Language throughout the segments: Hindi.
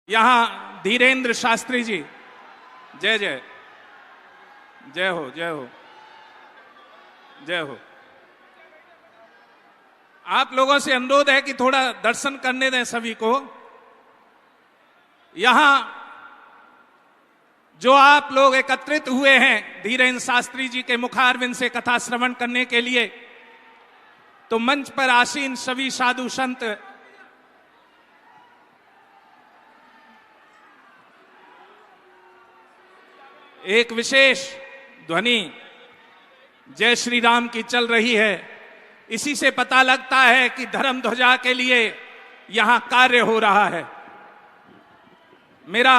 यहां धीरेन्द्र शास्त्री जी, जय जय, जय हो जय हो जय हो। आप लोगों से अनुरोध है कि थोड़ा दर्शन करने दें सभी को। यहां जो आप लोग एकत्रित हुए हैं धीरेन्द्र शास्त्री जी के मुखारविंद से कथा श्रवण करने के लिए, तो मंच पर आसीन सभी साधु संत, एक विशेष ध्वनि जय श्री राम की चल रही है। इसी से पता लगता है कि धर्म ध्वजा के लिए यहां कार्य हो रहा है। मेरा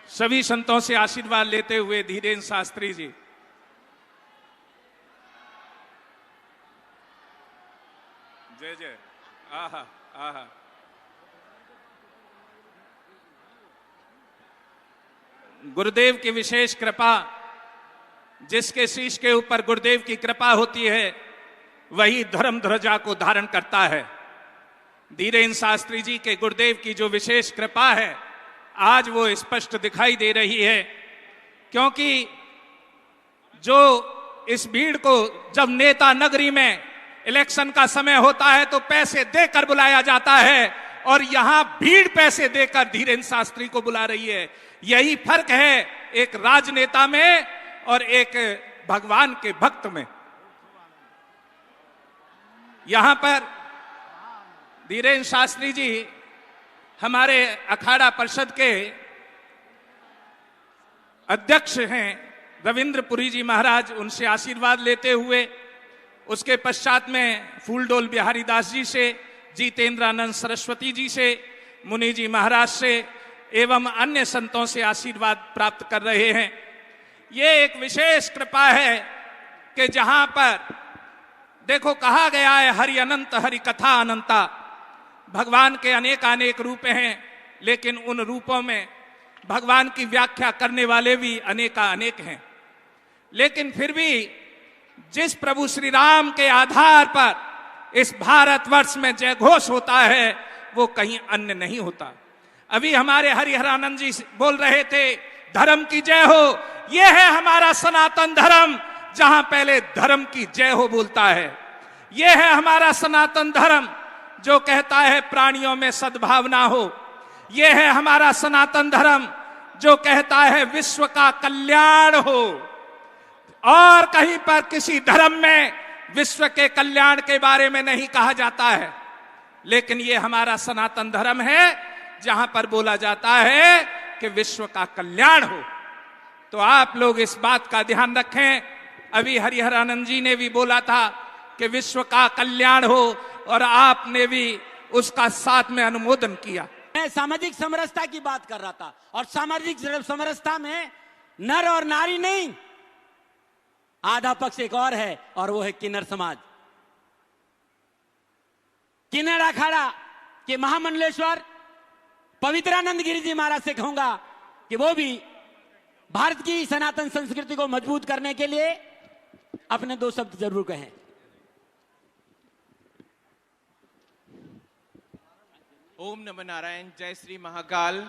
सभी संतों से आशीर्वाद लेते हुए धीरेन्द्र शास्त्री जी, जय जय, आहा आहा। गुरुदेव की विशेष कृपा, जिसके शीश के ऊपर गुरुदेव की कृपा होती है वही धर्म ध्वजा को धारण करता है। धीरेन्द्र शास्त्री जी के गुरुदेव की जो विशेष कृपा है आज वो स्पष्ट दिखाई दे रही है, क्योंकि जो इस भीड़ को जब नेता नगरी में इलेक्शन का समय होता है तो पैसे देकर बुलाया जाता है, और यहां भीड़ पैसे देकर धीरेन्द्र शास्त्री को बुला रही है। यही फर्क है एक राजनेता में और एक भगवान के भक्त में। यहां पर धीरेन्द्र शास्त्री जी हमारे अखाड़ा परिषद के अध्यक्ष हैं रविंद्रपुरी जी महाराज, उनसे आशीर्वाद लेते हुए, उसके पश्चात में फूलडोल बिहारी दास जी से, जितेंद्रानंद सरस्वती जी से, मुनि जी महाराज से एवं अन्य संतों से आशीर्वाद प्राप्त कर रहे हैं। ये एक विशेष कृपा है कि जहां पर देखो कहा गया है हरि अनंत हरि कथा अनंता, भगवान के अनेक अनेक रूप हैं, लेकिन उन रूपों में भगवान की व्याख्या करने वाले भी अनेका अनेक हैं। लेकिन फिर भी जिस प्रभु श्री राम के आधार पर इस भारतवर्ष में जय घोष होता है वो कहीं अन्य नहीं होता। अभी हमारे हरिहरानंद जी बोल रहे थे धर्म की जय हो, ये है हमारा सनातन धर्म, जहां पहले धर्म की जय हो बोलता है। ये है हमारा सनातन धर्म जो कहता है प्राणियों में सद्भावना हो। ये है हमारा सनातन धर्म जो कहता है विश्व का कल्याण हो। और कहीं पर किसी धर्म में विश्व के कल्याण के बारे में नहीं कहा जाता है, लेकिन ये हमारा सनातन धर्म है जहां पर बोला जाता है कि विश्व का कल्याण हो। तो आप लोग इस बात का ध्यान रखें। अभी हरिहरानंद जी ने भी बोला था कि विश्व का कल्याण हो, और आपने भी उसका साथ में अनुमोदन किया। मैं सामाजिक समरसता की बात कर रहा था, और सामाजिक समरसता में नर और नारी नहीं, आधा पक्ष एक और है, और वो है किन्नर समाज। किन्नर अखाड़ा के महामंडलेश्वर पवित्रानंद गिरी जी महाराज से कहूंगा कि वो भी भारत की सनातन संस्कृति को मजबूत करने के लिए अपने दो शब्द जरूर कहें। ओम नमः नारायण, जय श्री महाकाल।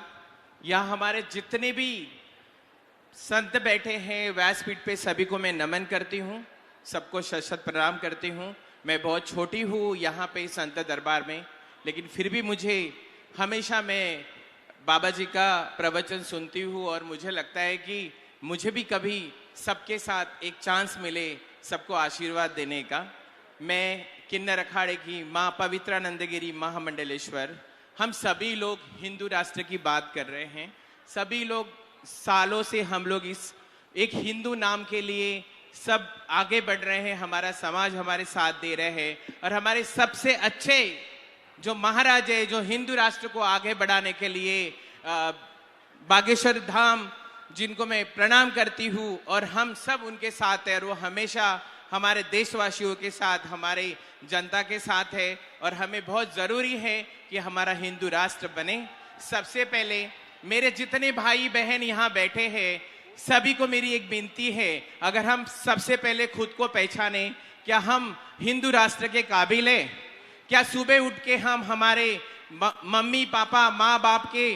यहाँ हमारे जितने भी संत बैठे हैं व्यासपीठ पे, सभी को मैं नमन करती हूँ, सबको शत शत प्रणाम करती हूँ। मैं बहुत छोटी हूँ यहाँ पे संत दरबार में, लेकिन फिर भी मुझे हमेशा मैं बाबा जी का प्रवचन सुनती हूँ, और मुझे लगता है कि मुझे भी कभी सबके साथ एक चांस मिले सबको आशीर्वाद देने का। मैं किन्नर अखाड़े की माँ पवित्रानंदगिरी महामंडलेश्वर, हम सभी लोग हिंदू राष्ट्र की बात कर रहे हैं। सभी लोग सालों से हम लोग इस एक हिंदू नाम के लिए सब आगे बढ़ रहे हैं। हमारा समाज हमारे साथ दे रहे हैं, और हमारे सबसे अच्छे जो महाराज है जो हिंदू राष्ट्र को आगे बढ़ाने के लिए बागेश्वर धाम, जिनको मैं प्रणाम करती हूँ, और हम सब उनके साथ है, और वो हमेशा हमारे देशवासियों के साथ, हमारे जनता के साथ है, और हमें बहुत जरूरी है कि हमारा हिंदू राष्ट्र बने। सबसे पहले मेरे जितने भाई बहन यहाँ बैठे हैं सभी को मेरी एक विनती है, अगर हम सबसे पहले खुद को पहचाने, क्या हम हिंदू राष्ट्र के काबिल हैं? क्या सुबह उठ के हम हमारे मम्मी पापा माँ बाप के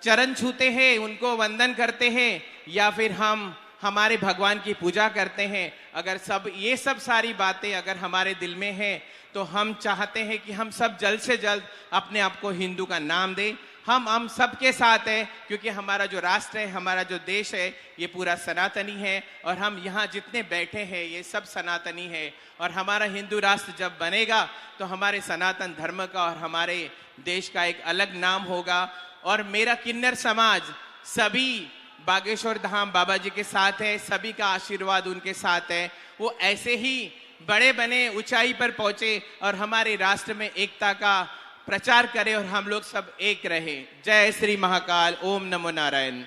चरण छूते हैं, उनको वंदन करते हैं, या फिर हम हमारे भगवान की पूजा करते हैं। अगर ये सब सारी बातें अगर हमारे दिल में है तो हम चाहते हैं कि हम सब जल्द से जल्द अपने आप को हिंदू का नाम दें। हम सबके साथ हैं, क्योंकि हमारा जो राष्ट्र है, हमारा जो देश है, ये पूरा सनातनी है, और हम यहाँ जितने बैठे हैं ये सब सनातनी है। और हमारा हिंदू राष्ट्र जब बनेगा तो हमारे सनातन धर्म का और हमारे देश का एक अलग नाम होगा। और मेरा किन्नर समाज सभी बागेश्वर धाम बाबा जी के साथ है, सभी का आशीर्वाद उनके साथ है। वो ऐसे ही बड़े बने, ऊंचाई पर पहुंचे और हमारे राष्ट्र में एकता का प्रचार करें और हम लोग सब एक रहे। जय श्री महाकाल, ओम नमो नारायण।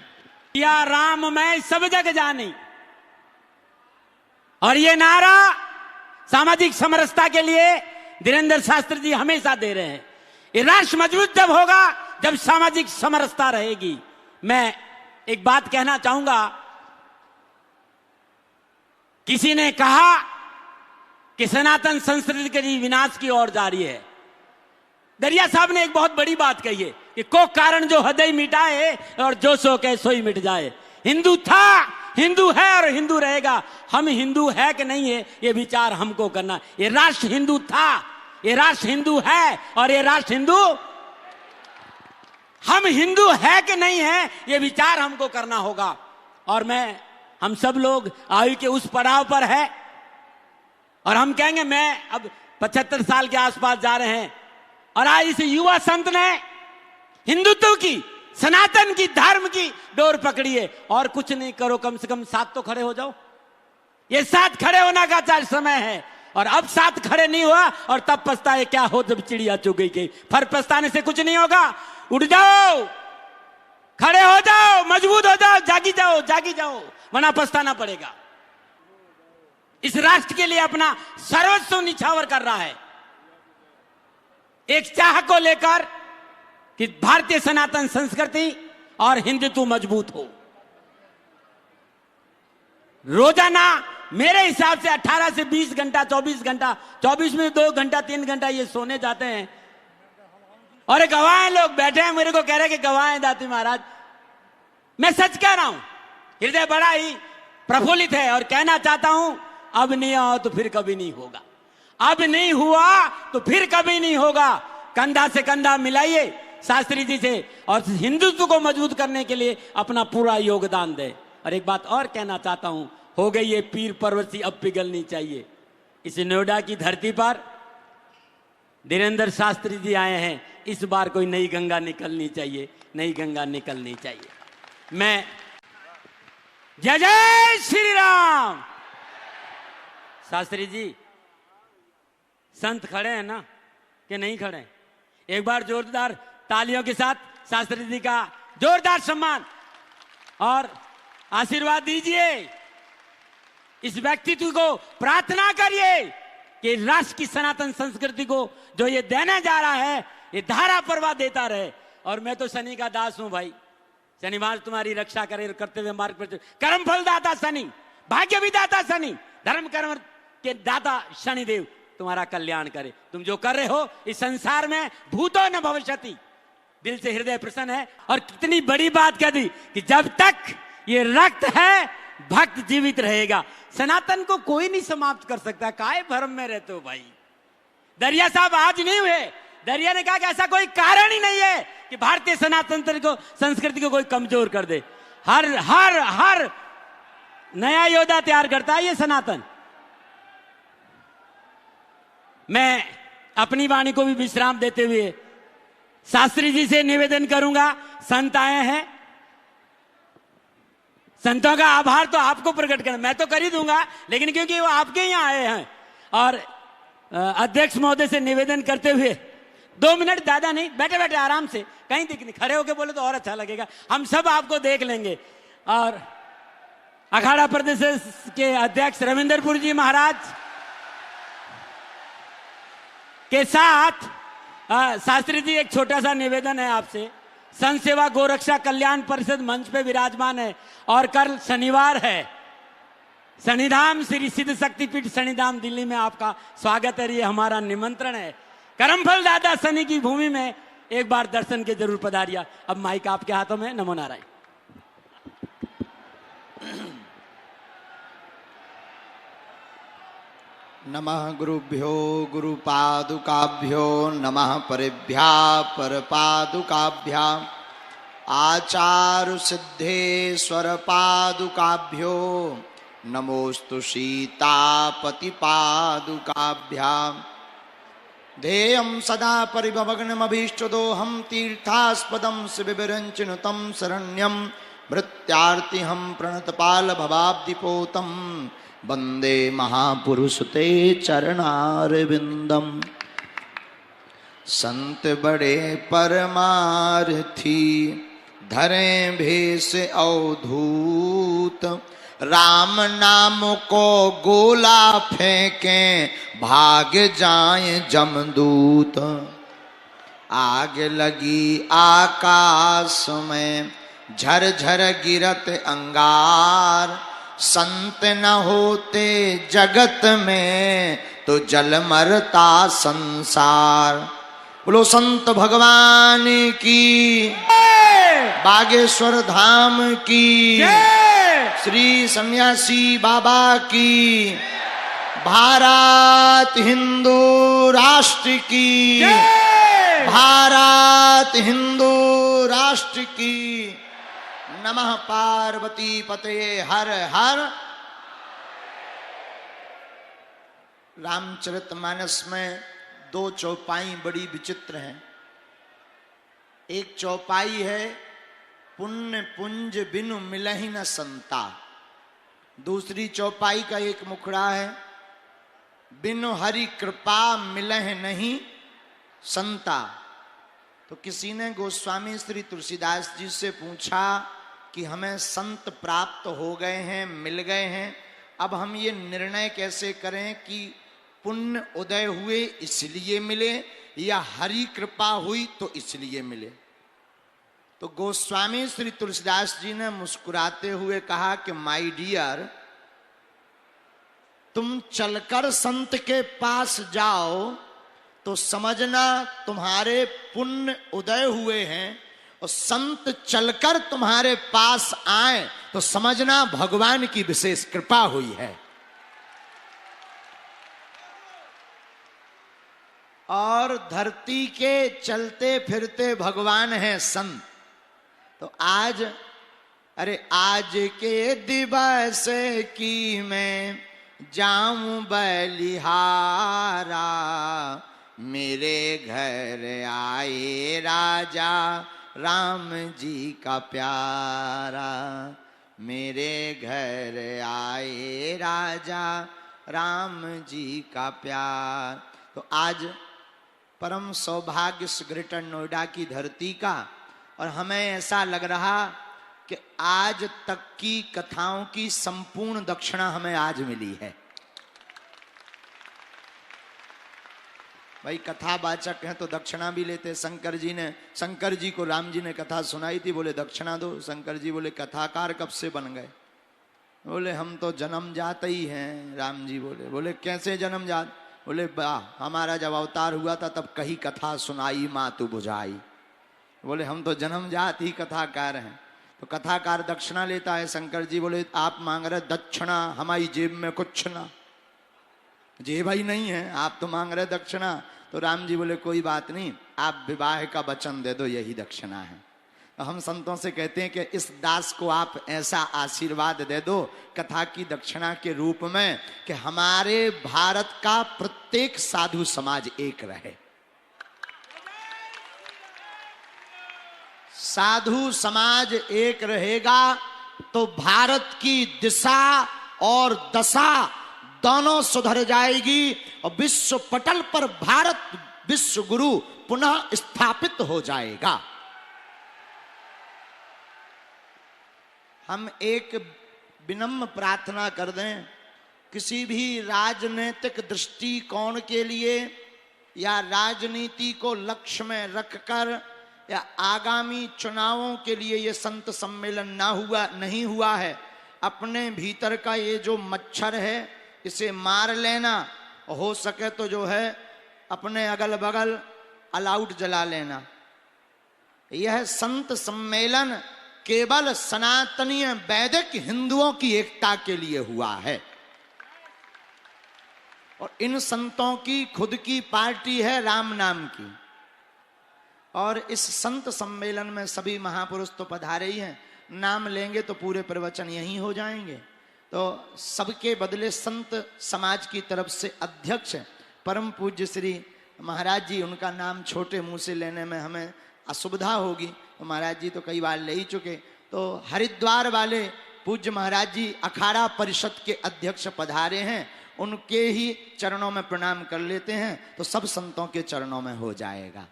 या राम मैं सब जग जानी, और ये नारा सामाजिक समरसता के लिए धीरेन्द्र शास्त्री जी हमेशा दे रहे हैं। ये राष्ट्र मजबूत जब होगा जब सामाजिक समरसता रहेगी। मैं एक बात कहना चाहूंगा, किसी ने कहा कि सनातन संस्कृति के विनाश की ओर जा रही है। दरिया साहब ने एक बहुत बड़ी बात कही है कि को कारण जो हृदय मिटाए और जो सो के सोई मिट जाए। हिंदू था, हिंदू है और हिंदू रहेगा। हम हिंदू है कि नहीं है ये विचार हमको करना। ये राष्ट्र हिंदू था, ये राष्ट्र हिंदू है, और ये राष्ट्र हिंदू, हम हिंदू है कि नहीं है ये विचार हमको करना होगा। और हम सब लोग आयु के उस पड़ाव पर है, और हम कहेंगे मैं अब 75 साल के आसपास जा रहे हैं, और आज इस युवा संत ने हिंदुत्व की, सनातन की, धर्म की डोर पकड़ी है। और कुछ नहीं करो, कम से कम साथ तो खड़े हो जाओ। ये साथ खड़े होना का समय है, और अब साथ खड़े नहीं हुआ और तब पछताए क्या हो जब चिड़िया चुग गई। फिर पछताने से कुछ नहीं होगा। उठ जाओ, खड़े हो जाओ, मजबूत हो जाओ, जागी जाओ, जागी जाओ, वरना पछताना पड़ेगा। इस राष्ट्र के लिए अपना सर्वस्व निछावर कर रहा है, एक चाह को लेकर कि भारतीय सनातन संस्कृति और हिंदुत्व मजबूत हो। रोजाना मेरे हिसाब से 18 से 20 घंटा, 24 घंटा, 24 में 2 घंटा 3 घंटा ये सोने जाते हैं। और गवाह लोग बैठे हैं, मेरे को कह रहे हैं कि गवाह हैं दाती महाराज। मैं सच कह रहा हूं, हृदय बड़ा ही प्रफुल्लित है, और कहना चाहता हूं अब नहीं आओ तो फिर कभी नहीं होगा। अब नहीं हुआ तो फिर कभी नहीं होगा। कंधा से कंधा मिलाइए शास्त्री जी से, और हिंदुत्व को मजबूत करने के लिए अपना पूरा योगदान दे। और एक बात और कहना चाहता हूं, हो गई ये पीर पर्वती अब पिघलनी चाहिए। इस नोएडा की धरती पर धीरेन्द्र शास्त्री जी आए हैं, इस बार कोई नई गंगा निकलनी चाहिए, नई गंगा निकलनी चाहिए। मैं जय जय श्री राम। शास्त्री जी संत खड़े हैं ना कि नहीं खड़े? एक बार जोरदार तालियों के साथ शास्त्री जी का जोरदार सम्मान और आशीर्वाद दीजिए। इस व्यक्तित्व को प्रार्थना करिए कि राष्ट्र की सनातन संस्कृति को जो ये देने जा रहा है ये धारा प्रवाह देता रहे। और मैं तो शनि का दास हूं भाई, शनिवार तुम्हारी रक्षा करे करते हुए मार्ग पर कर्म फल दाता शनि, भाग्य विदाता शनि, धर्म कर्म के दाता शनिदेव तुम्हारा कल्याण करे। तुम जो कर रहे हो इस संसार में भूतो न भविष्यति, दिल से हृदय प्रसन्न है। और कितनी बड़ी बात कह दी कि जब तक ये रक्त है भक्त जीवित रहेगा। सनातन को कोई नहीं समाप्त कर सकता। काहे भ्रम में रहते हो भाई? दरिया साहब आज नहीं हुए, दरिया ने कहा कि ऐसा कोई कारण ही नहीं है कि भारतीय सनातन को संस्कृति को कोई कमजोर कर दे। हर हर हर नया योद्धा तैयार करता है ये सनातन। मैं अपनी वाणी को भी विश्राम देते हुए शास्त्री जी से निवेदन करूंगा, संत आए हैं, संतों का आभार तो आपको प्रकट करना, मैं तो कर ही दूंगा, लेकिन क्योंकि वो आपके यहाँ आए हैं। और अध्यक्ष महोदय से निवेदन करते हुए 2 मिनट, ज्यादा नहीं, बैठे बैठे आराम से, कहीं दिख नहीं, खड़े होके बोले तो और अच्छा लगेगा, हम सब आपको देख लेंगे। और अखाड़ा प्रदेश के अध्यक्ष रविंद्रपुर जी महाराज के साथ शास्त्री जी एक छोटा सा निवेदन है आपसे। संत सेवा गोरक्षा कल्याण परिषद मंच पे विराजमान है और कल शनिवार है, शनिधाम श्री सिद्ध शक्तिपीठ शनिधाम दिल्ली में आपका स्वागत है। ये हमारा निमंत्रण है करमफल दादा सनी की भूमि में एक बार दर्शन के जरूर पधारिया। अब माइक आपके हाथों में। नमो नारायण। नमः गुरुभ्यो गुरुपादुकाभ्यो नमः परेभ्या परपादुकाभ्या आचारु सिद्धेश्वर पादुकाभ्यो नमोस्तु सीतापति पादुकाभ्या ध्येयं सदा परिभवग्नमभीष्टदोहं तीर्थास्पदं शिवविरञ्चिनुतं शरण्यं भृत्यार्तिहं प्रणतपालभवाब्धिपोतं वंदे महापुरुष ते चरणारविंदम। संत बड़े परमार्थी धरें भेष अवधूत राम नाम को गोला फेंकें भाग जाएं जमदूत। आग लगी आकाश में झरझर गिरत अंगार संत न होते जगत में तो जल मरता संसार। बोलो संत भगवान की बागेश्वर धाम की श्री सन्यासी बाबा की भारत हिंदू राष्ट्र की भारत हिंदू राष्ट्र की। नमः पार्वती पते हर हर। रामचरितमानस में दो चौपाई बड़ी विचित्र हैं। एक चौपाई है पुण्य पुंज बिनु मिलहि न संता। दूसरी चौपाई का एक मुखड़ा है बिनु हरि कृपा मिलह नहीं संता। तो किसी ने गोस्वामी श्री तुलसीदास जी से पूछा कि हमें संत प्राप्त हो गए हैं, मिल गए हैं, अब हम ये निर्णय कैसे करें कि पुण्य उदय हुए इसलिए मिले या हरि कृपा हुई तो इसलिए मिले। तो गोस्वामी श्री तुलसीदास जी ने मुस्कुराते हुए कहा कि माय डियर, तुम चलकर संत के पास जाओ तो समझना तुम्हारे पुण्य उदय हुए हैं, और संत चलकर तुम्हारे पास आए तो समझना भगवान की विशेष कृपा हुई है। और धरती के चलते फिरते भगवान हैं संत। तो आज आज के दिवस की मैं जाऊं बलिहारा, मेरे घर आए राजा राम जी का प्यारा, मेरे घर आए राजा राम जी का प्यार। तो आज परम सौभाग्य ग्रेटर नोएडा की धरती का, और हमें ऐसा लग रहा कि आज तक की कथाओं की संपूर्ण दक्षिणा हमें आज मिली है। भाई कथावाचक हैं तो दक्षिणा भी लेते। शंकर जी को राम जी ने कथा सुनाई थी, बोले दक्षिणा दो। शंकर जी बोले कथाकार कब से बन गए? बोले हम तो जन्म जाते ही हैं। राम जी बोले कैसे जन्म जात? बोले हमारा जब अवतार हुआ था तब कही कथा सुनाई माँ तू बुझाई। बोले हम तो जन्म जात ही कथाकार हैं। तो कथाकार दक्षिणा लेता है। शंकर जी बोले आप मांग रहे दक्षिणा, हमारी जेब में कुछ ना, जेब ही नहीं है, आप तो मांग रहे दक्षिणा। तो राम जी बोले कोई बात नहीं, आप विवाह का वचन दे दो, यही दक्षिणा है। तो हम संतों से कहते हैं कि इस दास को आप ऐसा आशीर्वाद दे दो कथा की दक्षिणा के रूप में कि हमारे भारत का प्रत्येक साधु समाज एक रहे। साधु समाज एक रहेगा तो भारत की दिशा और दशा दोनों सुधर जाएगी और विश्व पटल पर भारत विश्व गुरु पुनः स्थापित हो जाएगा। हम एक विनम्र प्रार्थना कर दें, किसी भी राजनीतिक दृष्टिकोण के लिए या राजनीति को लक्ष्य में रखकर या आगामी चुनावों के लिए ये संत सम्मेलन नहीं हुआ है। अपने भीतर का ये जो मच्छर है इसे मार लेना, हो सके तो जो है अपने अगल बगल अलाउट जला लेना। यह संत सम्मेलन केवल सनातनीय वैदिक हिंदुओं की एकता के लिए हुआ है और इन संतों की खुद की पार्टी है राम नाम की। और इस संत सम्मेलन में सभी महापुरुष तो पधारे ही हैं, नाम लेंगे तो पूरे प्रवचन यहीं हो जाएंगे। तो सबके बदले संत समाज की तरफ से अध्यक्ष परम पूज्य श्री महाराज जी, उनका नाम छोटे मुंह से लेने में हमें असुविधा होगी, तो महाराज जी तो कई बार ले ही चुके। तो हरिद्वार वाले पूज्य महाराज जी अखाड़ा परिषद के अध्यक्ष पधारे हैं, उनके ही चरणों में प्रणाम कर लेते हैं, तो सब संतों के चरणों में हो जाएगा।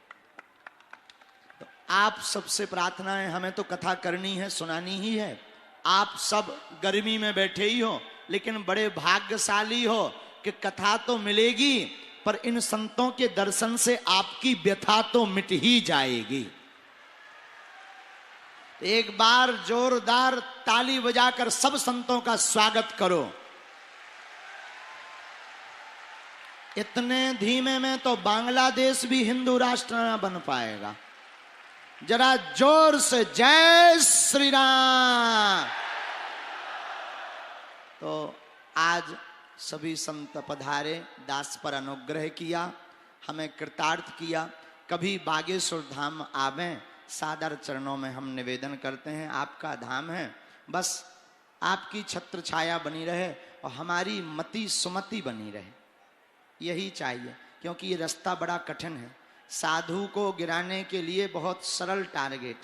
तो आप सबसे प्रार्थना है, हमें तो कथा करनी है, सुनानी ही है। आप सब गर्मी में बैठे ही हो, लेकिन बड़े भाग्यशाली हो कि कथा तो मिलेगी, पर इन संतों के दर्शन से आपकी व्यथा तो मिट ही जाएगी। एक बार जोरदार ताली बजाकर सब संतों का स्वागत करो। इतने धीमे में तो बांग्लादेश भी हिंदू राष्ट्र न बन पाएगा। जरा जोर से जय श्री राम। तो आज सभी संत पधारे, दास पर अनुग्रह किया, हमें कृतार्थ किया। कभी बागेश्वर धाम आवें, सादर चरणों में हम निवेदन करते हैं, आपका धाम है, बस आपकी छत्र छाया बनी रहे और हमारी मति सुमति बनी रहे, यही चाहिए। क्योंकि ये रास्ता बड़ा कठिन है। साधु को गिराने के लिए बहुत सरल टारगेट,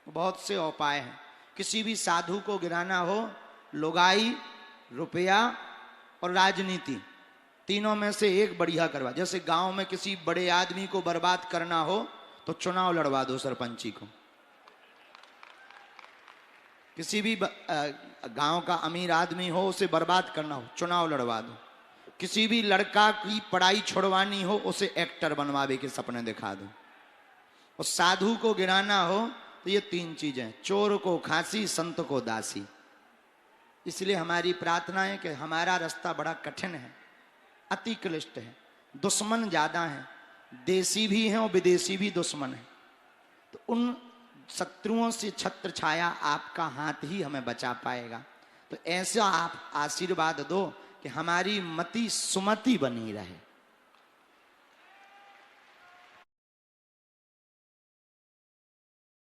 बहुत से उपाय हैं। किसी भी साधु को गिराना हो, लुगाई, रुपया और राजनीति, तीनों में से एक बढ़िया करवा। जैसे गांव में किसी बड़े आदमी को बर्बाद करना हो तो चुनाव लड़वा दो सरपंची को। किसी भी गांव का अमीर आदमी हो, उसे बर्बाद करना हो, चुनाव लड़वा दो। किसी भी लड़का की पढ़ाई छुड़वानी हो, उसे एक्टर बनवावे के सपने दिखा दो। और साधु को गिराना हो तो ये तीन चीजें, चोर को खांसी, संत को दासी। इसलिए हमारी प्रार्थना है कि हमारा रास्ता बड़ा कठिन है, अति क्लिष्ट है, दुश्मन ज्यादा है, देसी भी हैं और विदेशी भी दुश्मन है। तो उन शत्रुओं से छत्र छाया आपका हाथ ही हमें बचा पाएगा। तो ऐसा आप आशीर्वाद दो कि हमारी मति सुमति बनी रहे।